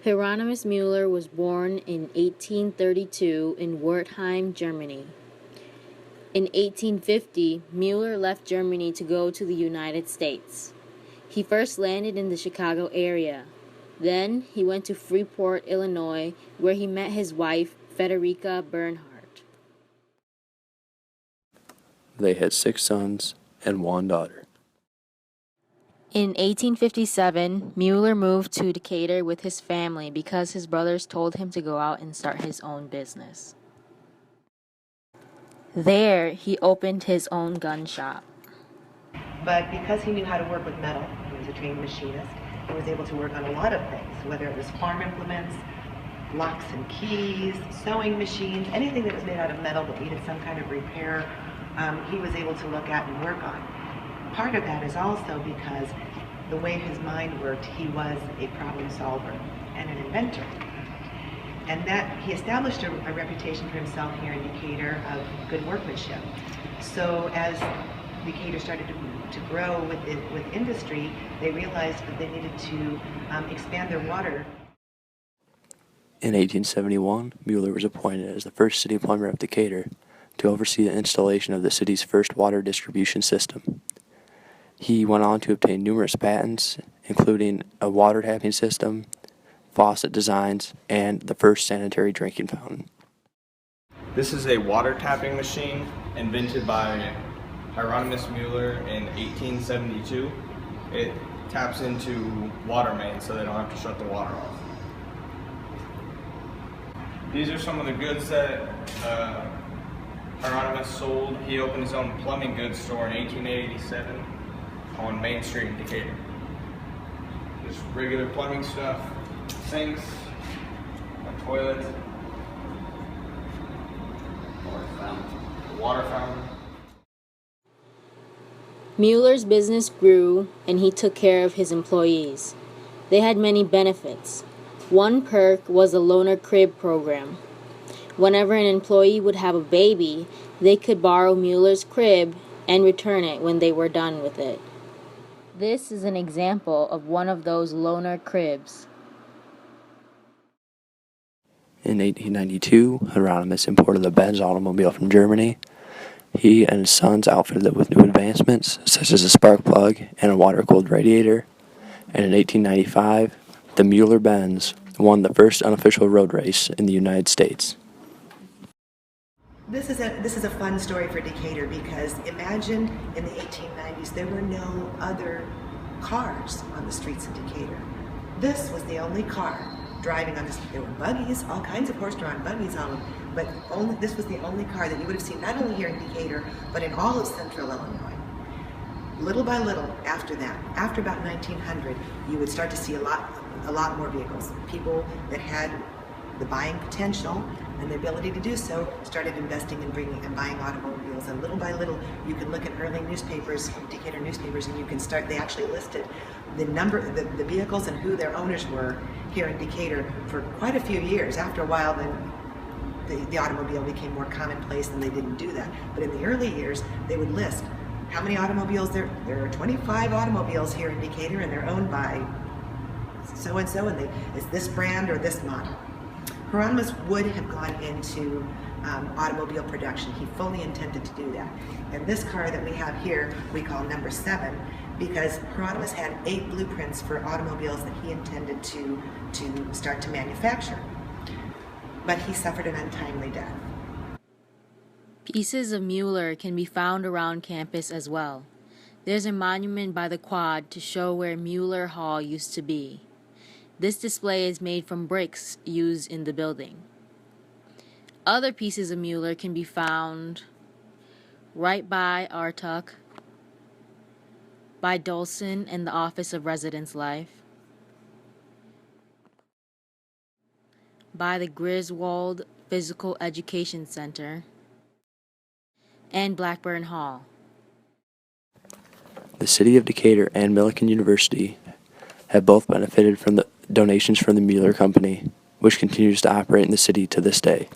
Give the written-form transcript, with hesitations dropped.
Hieronymus Mueller was born in 1832 in Wertheim, Germany. In 1850, Mueller left Germany to go to the United States. He first landed in the Chicago area. Then he went to Freeport, Illinois, where he met his wife, Frederica Bernhardt. They had 6 sons and 1 daughter. In 1857, Mueller moved to Decatur with his family because his brothers told him to go out and start his own business. There, he opened his own gun shop. But because he knew how to work with metal, he was a trained machinist, he was able to work on a lot of things, whether it was farm implements, locks and keys, sewing machines, anything that was made out of metal that needed some kind of repair, he was able to look at and work on. Part of that is also because the way his mind worked, he was a problem solver and an inventor. And that he established a reputation for himself here in Decatur of good workmanship. So as Decatur started to grow with industry, they realized that they needed to expand their water. In 1871, Mueller was appointed as the first city plumber of Decatur to oversee the installation of the city's first water distribution system. He went on to obtain numerous patents, including a water tapping system, faucet designs, and the first sanitary drinking fountain. This is a water tapping machine invented by Hieronymus Mueller in 1872. It taps into water mains so they don't have to shut the water off. These are some of the goods that Hieronymus sold. He opened his own plumbing goods store in 1887 on Main Street in Decatur. Just regular plumbing stuff, sinks, a toilet, water fountain. Mueller's business grew, and he took care of his employees. They had many benefits. One perk was the loaner crib program. Whenever an employee would have a baby, they could borrow Mueller's crib and return it when they were done with it. This is an example of one of those loaner cribs. In 1892, Hieronymus imported the Benz automobile from Germany. He and his sons outfitted it with new advancements, such as a spark plug and a water-cooled radiator. And in 1895, the Mueller-Benz won the first unofficial road race in the United States. This is a fun story for Decatur because imagine in the 1890s there were no other cars on the streets of Decatur. This was the only car driving on this. There were buggies, all kinds of horse-drawn buggies on them, but this was the only car that you would have seen not only here in Decatur but in all of central Illinois. Little by little after that, after about 1900, you would start to see a lot more vehicles. People that had the buying potential and the ability to do so started investing in buying automobiles, and little by little you can look at early newspapers, Decatur newspapers, and you can start, they actually listed the vehicles and who their owners were here in Decatur for quite a few years. After a while then the automobile became more commonplace and they didn't do that. But in the early years they would list how many automobiles there are 25 automobiles here in Decatur and they're owned by so and so, and it's this brand or this model. Hieronymus would have gone into automobile production. He fully intended to do that. And this car that we have here, we call number 7, because Hieronymus had 8 blueprints for automobiles that he intended to start to manufacture. But he suffered an untimely death. Pieces of Mueller can be found around campus as well. There's a monument by the quad to show where Mueller Hall used to be. This display is made from bricks used in the building. Other pieces of Mueller can be found right by Artuck, by Dolson and the Office of Residence Life, by the Griswold Physical Education Center, and Blackburn Hall. The City of Decatur and Millikan University have both benefited from the donations from the Mueller Company, which continues to operate in the city to this day.